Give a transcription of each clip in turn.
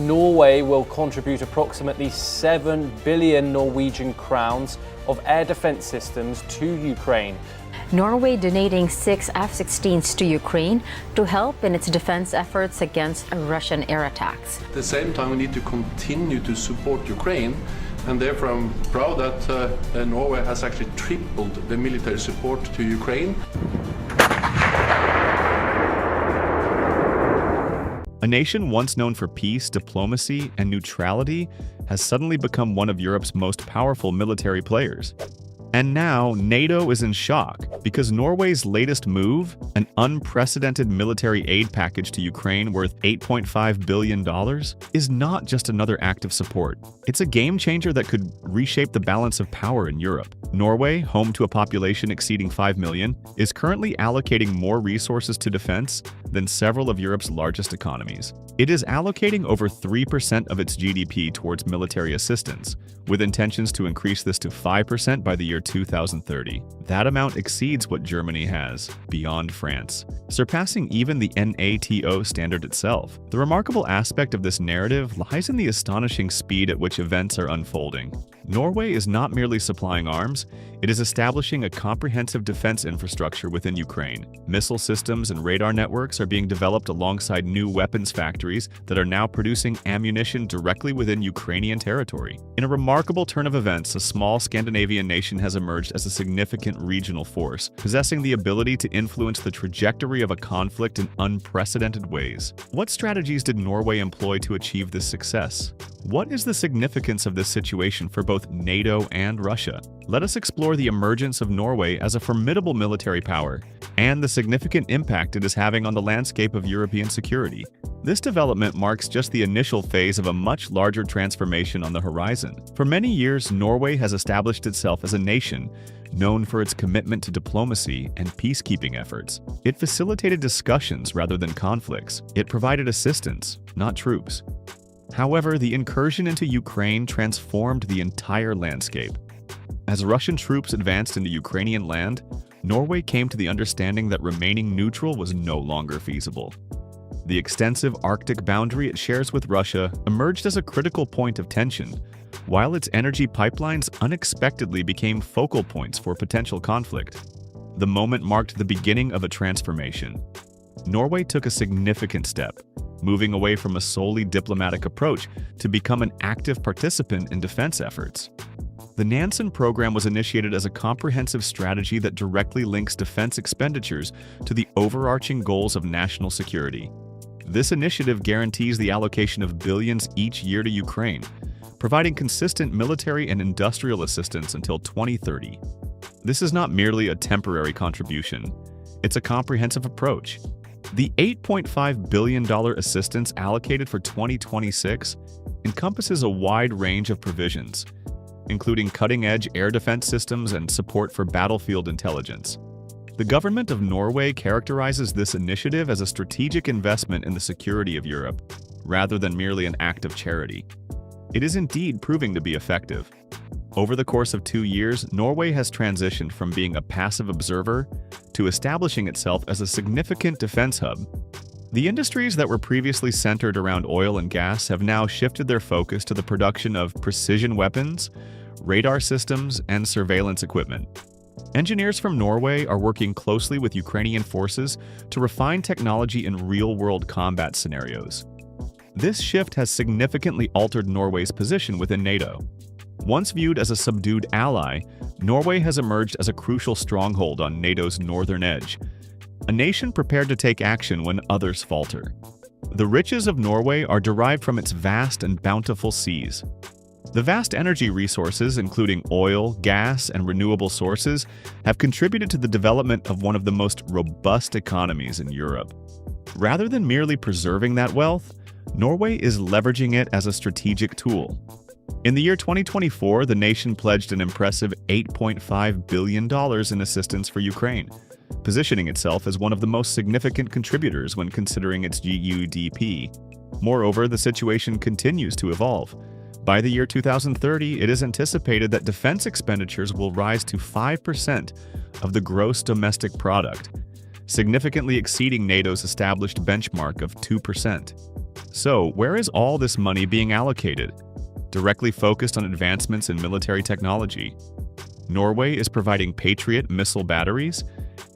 Norway will contribute approximately 7 billion Norwegian crowns of air defense systems to Ukraine. Norway donating 6 F-16s to Ukraine to help in its defense efforts against Russian air attacks. At the same time, we need to continue to support Ukraine, and therefore I'm proud that Norway has actually tripled the military support to Ukraine. A nation once known for peace, diplomacy, and neutrality has suddenly become one of Europe's most powerful military players. And now, NATO is in shock because Norway's latest move, an unprecedented military aid package to Ukraine worth $8.5 billion, is not just another act of support. It's a game changer that could reshape the balance of power in Europe. Norway, home to a population exceeding 5 million, is currently allocating more resources to defense than several of Europe's largest economies. It is allocating over 3% of its GDP towards military assistance, with intentions to increase this to 5% by the year 2030. That amount exceeds what Germany has, beyond France, surpassing even the NATO standard itself. The remarkable aspect of this narrative lies in the astonishing speed at which events are unfolding. Norway is not merely supplying arms, it is establishing a comprehensive defense infrastructure within Ukraine. Missile systems and radar networks are being developed alongside new weapons factories that are now producing ammunition directly within Ukrainian territory. In a remarkable turn of events, a small Scandinavian nation has emerged as a significant regional force, possessing the ability to influence the trajectory of a conflict in unprecedented ways. What strategies did Norway employ to achieve this success? What is the significance of this situation for both NATO and Russia? Let us explore the emergence of Norway as a formidable military power and the significant impact it is having on the landscape of European security. This development marks just the initial phase of a much larger transformation on the horizon. For many years, Norway has established itself as a nation known for its commitment to diplomacy and peacekeeping efforts. It facilitated discussions rather than conflicts. It provided assistance, not troops. However, the incursion into Ukraine transformed the entire landscape. As Russian troops advanced into Ukrainian land, Norway came to the understanding that remaining neutral was no longer feasible. The extensive Arctic boundary it shares with Russia emerged as a critical point of tension, while its energy pipelines unexpectedly became focal points for potential conflict. The moment marked the beginning of a transformation. Norway took a significant step, moving away from a solely diplomatic approach to become an active participant in defense efforts. The Nansen program was initiated as a comprehensive strategy that directly links defense expenditures to the overarching goals of national security. This initiative guarantees the allocation of billions each year to Ukraine, providing consistent military and industrial assistance until 2030. This is not merely a temporary contribution, it's a comprehensive approach. The $8.5 billion assistance allocated for 2026 encompasses a wide range of provisions, including cutting-edge air defense systems and support for battlefield intelligence. The government of Norway characterizes this initiative as a strategic investment in the security of Europe, rather than merely an act of charity. It is indeed proving to be effective. Over the course of 2 years, Norway has transitioned from being a passive observer to establishing itself as a significant defense hub. The industries that were previously centered around oil and gas have now shifted their focus to the production of precision weapons, radar systems, and surveillance equipment. Engineers from Norway are working closely with Ukrainian forces to refine technology in real-world combat scenarios. This shift has significantly altered Norway's position within NATO. Once viewed as a subdued ally, Norway has emerged as a crucial stronghold on NATO's northern edge, a nation prepared to take action when others falter. The riches of Norway are derived from its vast and bountiful seas. The vast energy resources, including oil, gas, and renewable sources, have contributed to the development of one of the most robust economies in Europe. Rather than merely preserving that wealth, Norway is leveraging it as a strategic tool. In the year 2024, the nation pledged an impressive $8.5 billion in assistance for Ukraine, positioning itself as one of the most significant contributors when considering its GDP. Moreover, the situation continues to evolve. By the year 2030, it is anticipated that defense expenditures will rise to 5% of the gross domestic product, significantly exceeding NATO's established benchmark of 2%. So, where is all this money being allocated? Directly focused on advancements in military technology. Norway is providing Patriot missile batteries,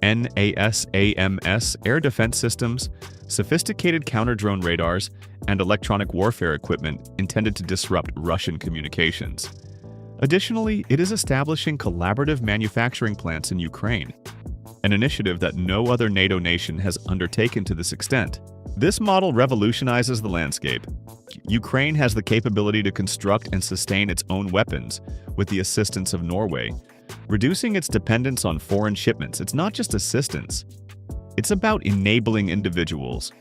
NASAMS air defense systems, sophisticated counter-drone radars, and electronic warfare equipment intended to disrupt Russian communications. Additionally, it is establishing collaborative manufacturing plants in Ukraine, an initiative that no other NATO nation has undertaken to this extent. This model revolutionizes the landscape. Ukraine has the capability to construct and sustain its own weapons with the assistance of Norway, reducing its dependence on foreign shipments. It's not just assistance. It's about enabling individuals.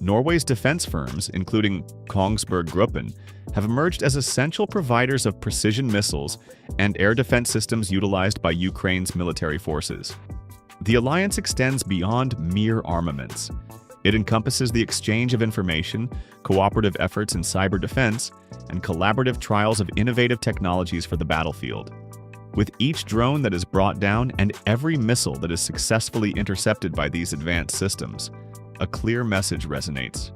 Norway's defense firms, including Kongsberg Gruppen, have emerged as essential providers of precision missiles and air defense systems utilized by Ukraine's military forces. The alliance extends beyond mere armaments. It encompasses the exchange of information, cooperative efforts in cyber defense, and collaborative trials of innovative technologies for the battlefield. With each drone that is brought down and every missile that is successfully intercepted by these advanced systems, a clear message resonates.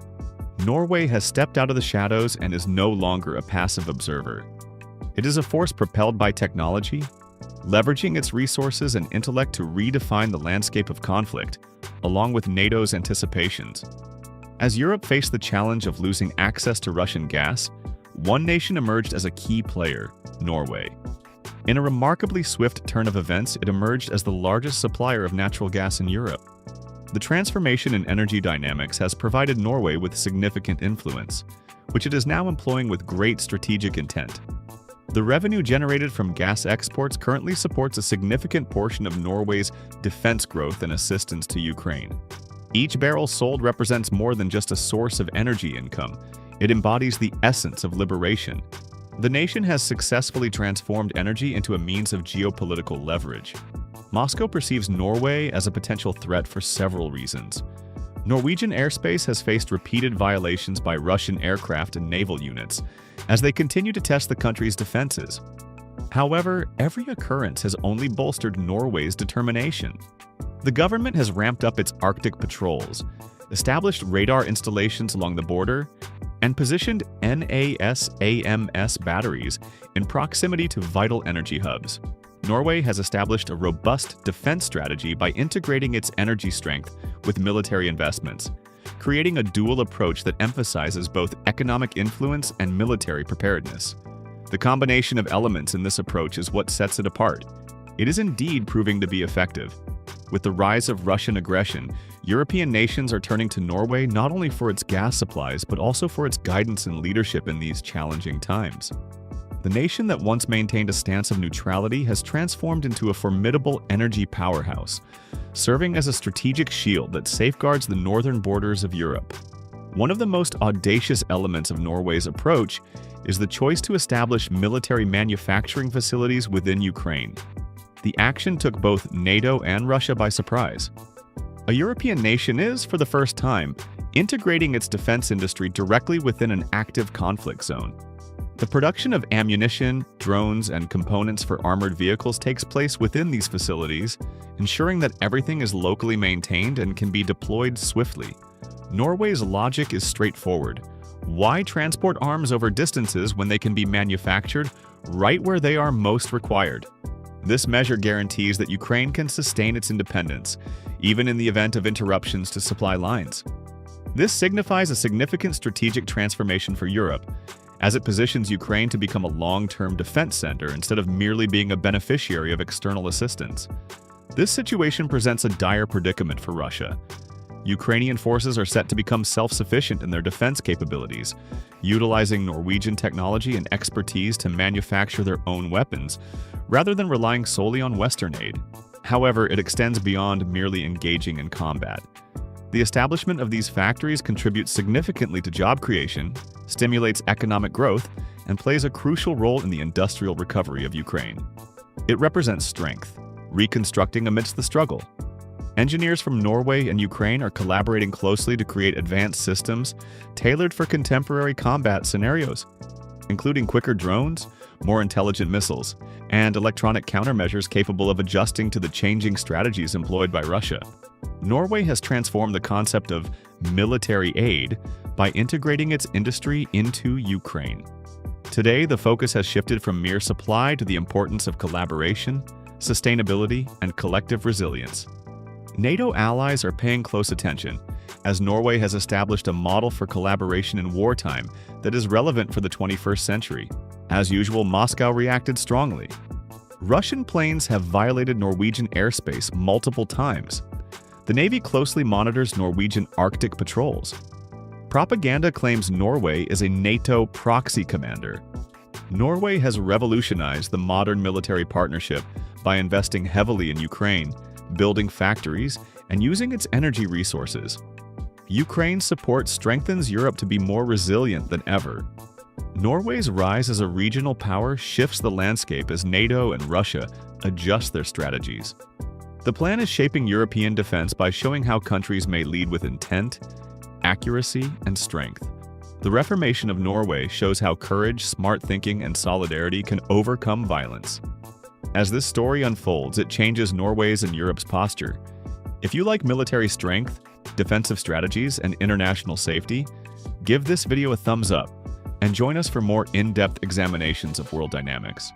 Norway has stepped out of the shadows and is no longer a passive observer. It is a force propelled by technology, leveraging its resources and intellect to redefine the landscape of conflict, along with NATO's anticipations. As Europe faced the challenge of losing access to Russian gas, one nation emerged as a key player, Norway. In a remarkably swift turn of events, it emerged as the largest supplier of natural gas in Europe. The transformation in energy dynamics has provided Norway with significant influence, which it is now employing with great strategic intent. The revenue generated from gas exports currently supports a significant portion of Norway's defense growth and assistance to Ukraine. Each barrel sold represents more than just a source of energy income. It embodies the essence of liberation. The nation has successfully transformed energy into a means of geopolitical leverage. Moscow perceives Norway as a potential threat for several reasons. Norwegian airspace has faced repeated violations by Russian aircraft and naval units as they continue to test the country's defenses. However, every occurrence has only bolstered Norway's determination. The government has ramped up its Arctic patrols, established radar installations along the border, and positioned NASAMS batteries in proximity to vital energy hubs. Norway has established a robust defense strategy by integrating its energy strength with military investments, creating a dual approach that emphasizes both economic influence and military preparedness. The combination of elements in this approach is what sets it apart. It is indeed proving to be effective. With the rise of Russian aggression, European nations are turning to Norway not only for its gas supplies, but also for its guidance and leadership in these challenging times. The nation that once maintained a stance of neutrality has transformed into a formidable energy powerhouse, serving as a strategic shield that safeguards the northern borders of Europe. One of the most audacious elements of Norway's approach is the choice to establish military manufacturing facilities within Ukraine. The action took both NATO and Russia by surprise. A European nation is, for the first time, integrating its defense industry directly within an active conflict zone. The production of ammunition, drones, and components for armored vehicles takes place within these facilities, ensuring that everything is locally maintained and can be deployed swiftly. Norway's logic is straightforward. Why transport arms over distances when they can be manufactured right where they are most required? This measure guarantees that Ukraine can sustain its independence, even in the event of interruptions to supply lines. This signifies a significant strategic transformation for Europe, as it positions Ukraine to become a long-term defense center instead of merely being a beneficiary of external assistance. This situation presents a dire predicament for Russia. Ukrainian forces are set to become self-sufficient in their defense capabilities, utilizing Norwegian technology and expertise to manufacture their own weapons, rather than relying solely on Western aid. However, it extends beyond merely engaging in combat. The establishment of these factories contributes significantly to job creation, stimulates economic growth, and plays a crucial role in the industrial recovery of Ukraine. It represents strength, reconstructing amidst the struggle. Engineers from Norway and Ukraine are collaborating closely to create advanced systems tailored for contemporary combat scenarios, including quicker drones, more intelligent missiles, and electronic countermeasures capable of adjusting to the changing strategies employed by Russia. Norway has transformed the concept of military aid by integrating its industry into Ukraine. Today, the focus has shifted from mere supply to the importance of collaboration, sustainability, and collective resilience. NATO allies are paying close attention, as Norway has established a model for collaboration in wartime that is relevant for the 21st century. As usual, Moscow reacted strongly. Russian planes have violated Norwegian airspace multiple times. The Navy closely monitors Norwegian Arctic patrols. Propaganda claims Norway is a NATO proxy commander. Norway has revolutionized the modern military partnership by investing heavily in Ukraine, building factories, and using its energy resources. Ukraine's support strengthens Europe to be more resilient than ever. Norway's rise as a regional power shifts the landscape as NATO and Russia adjust their strategies. The plan is shaping European defense by showing how countries may lead with intent, accuracy, and strength. The reformation of Norway shows how courage, smart thinking, and solidarity can overcome violence. As this story unfolds, it changes Norway's and Europe's posture. If you like military strength, defensive strategies, and international safety, give this video a thumbs up and join us for more in-depth examinations of world dynamics.